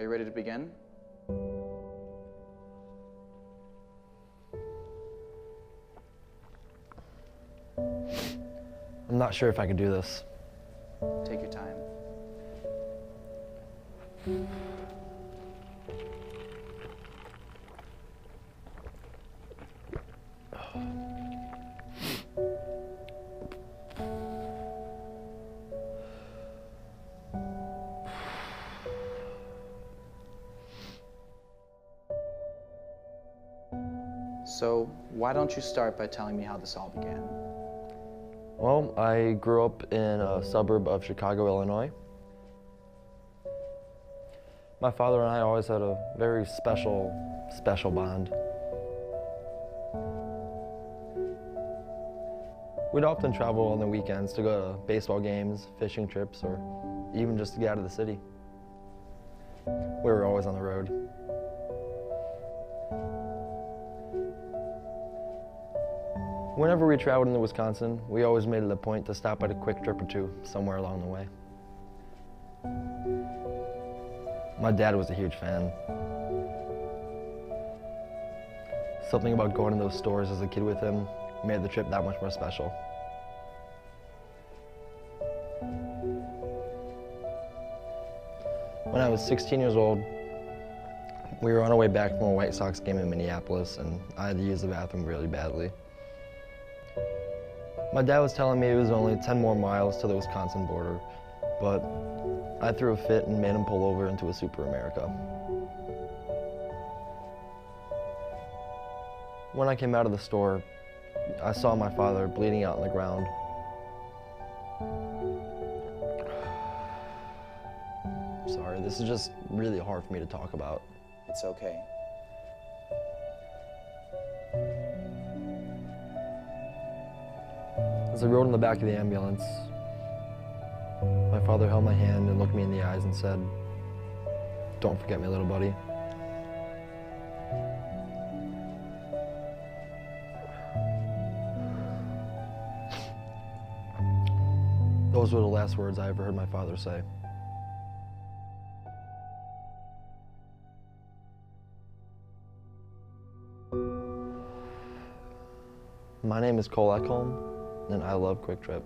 you ready to begin? I'm not sure if I could do this. Take your time. So, why don't you start by telling me how this all began? Well, I grew up in a suburb of Chicago, Illinois. My father and I always had a very special bond. We'd often travel on the weekends to go to baseball games, fishing trips, or even just to get out of the city. We were always on the road. Whenever we traveled into Wisconsin, we always made it a point to stop at a Kwik Trip or two somewhere along the way. My dad was a huge fan. Something about going to those stores as a kid with him made the trip that much more special. When I was 16 years old, we were on our way back from a White Sox game in Minneapolis, and I had to use the bathroom really badly. My dad was telling me it was only 10 more miles to the Wisconsin border, but I threw a fit and made him pull over into a Super America. When I came out of the store, I saw my father bleeding out on the ground. Sorry, this is just really hard for me to talk about. It's okay. As I rode in the back of the ambulance, my father held my hand and looked me in the eyes and said, "Don't forget me, little buddy." Those were the last words I ever heard my father say. My name is Cole Ekholm, and I love Kwik Trip.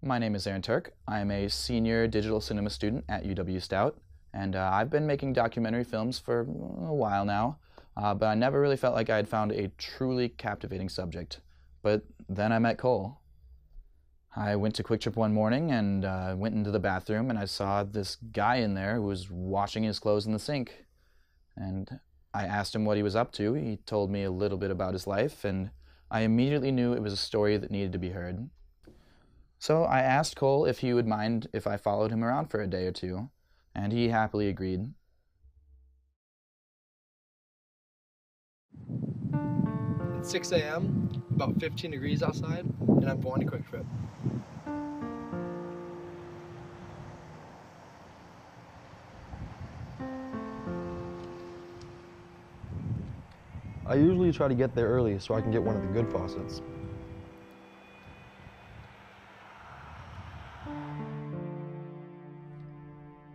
My name is Aaron Turk. I'm a senior digital cinema student at UW Stout, and I've been making documentary films for a while now, but I never really felt like I had found a truly captivating subject. But then I met Cole. I went to Kwik Trip one morning and went into the bathroom, and I saw this guy in there who was washing his clothes in the sink. And I asked him what he was up to. He told me a little bit about his life, and I immediately knew it was a story that needed to be heard. So I asked Cole if he would mind if I followed him around for a day or two, and he happily agreed. It's 6 a.m., about 15 degrees outside, and I'm going to Kwik Trip. I usually try to get there early so I can get one of the good faucets.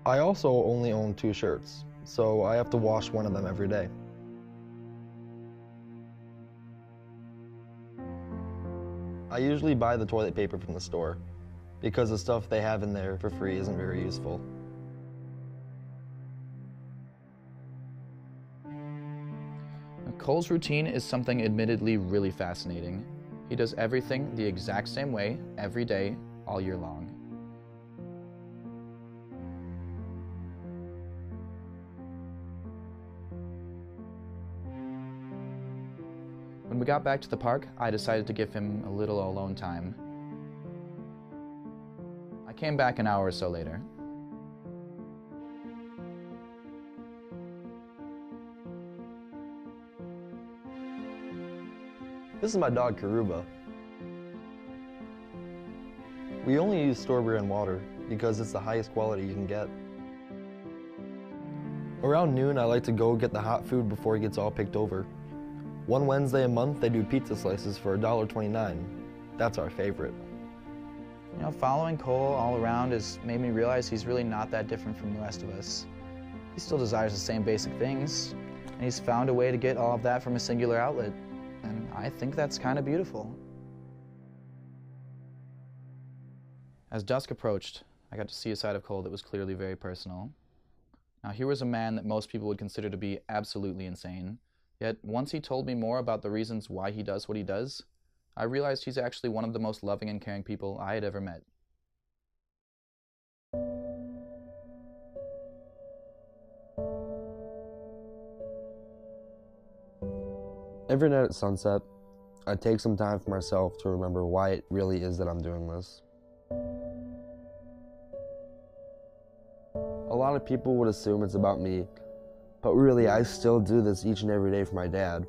I also only own 2 shirts, so I have to wash one of them every day. I usually buy the toilet paper from the store because the stuff they have in there for free isn't very useful. Cole's routine is something admittedly really fascinating. He does everything the exact same way, every day, all year long. When we got back to the park, I decided to give him a little alone time. I came back an hour or so later. This is my dog, Karuba. We only use store brand water because it's the highest quality you can get. Around noon, I like to go get the hot food before he gets all picked over. One Wednesday a month, they do pizza slices for $1.29. That's our favorite. You know, following Cole all around has made me realize he's really not that different from the rest of us. He still desires the same basic things, and he's found a way to get all of that from a singular outlet. And I think that's kind of beautiful. As dusk approached, I got to see a side of Cole that was clearly very personal. Now, here was a man that most people would consider to be absolutely insane, yet once he told me more about the reasons why he does what he does, I realized he's actually one of the most loving and caring people I had ever met. Every night at sunset, I take some time for myself to remember why it really is that I'm doing this. A lot of people would assume it's about me, but really I still do this each and every day for my dad.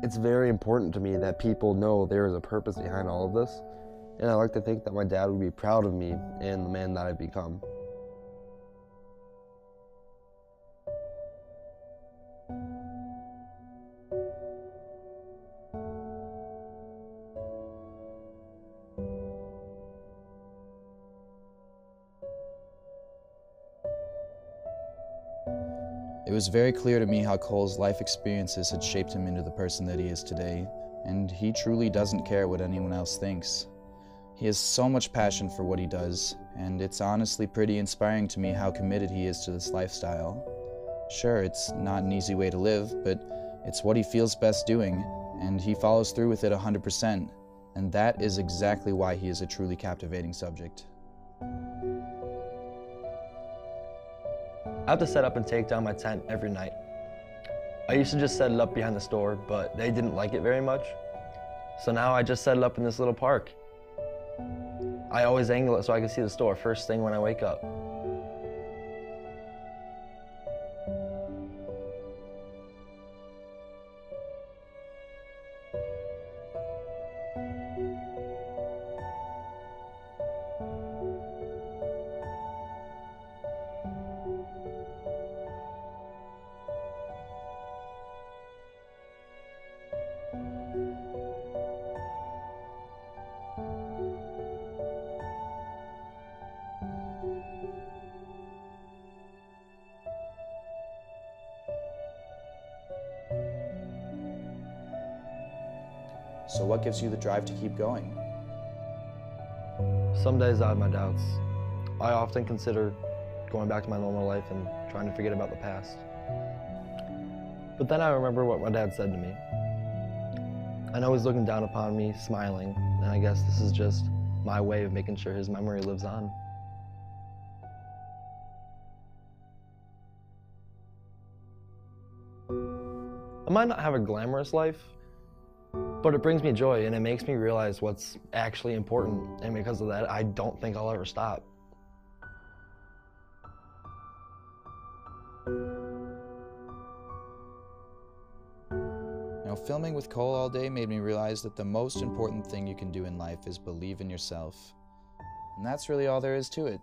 It's very important to me that people know there is a purpose behind all of this, and I like to think that my dad would be proud of me and the man that I've become. It was very clear to me how Cole's life experiences had shaped him into the person that he is today, and he truly doesn't care what anyone else thinks. He has so much passion for what he does, and it's honestly pretty inspiring to me how committed he is to this lifestyle. Sure, it's not an easy way to live, but it's what he feels best doing, and he follows through with it 100%, and that is exactly why he is a truly captivating subject. I have to set up and take down my tent every night. I used to just set it up behind the store, but they didn't like it very much. So now I just set it up in this little park. I always angle it so I can see the store first thing when I wake up. So what gives you the drive to keep going? Some days I have my doubts. I often consider going back to my normal life and trying to forget about the past. But then I remember what my dad said to me. I know he's looking down upon me, smiling, and I guess this is just my way of making sure his memory lives on. I might not have a glamorous life, but it brings me joy and it makes me realize what's actually important, and because of that, I don't think I'll ever stop. You know, filming with Cole all day made me realize that the most important thing you can do in life is believe in yourself. And that's really all there is to it.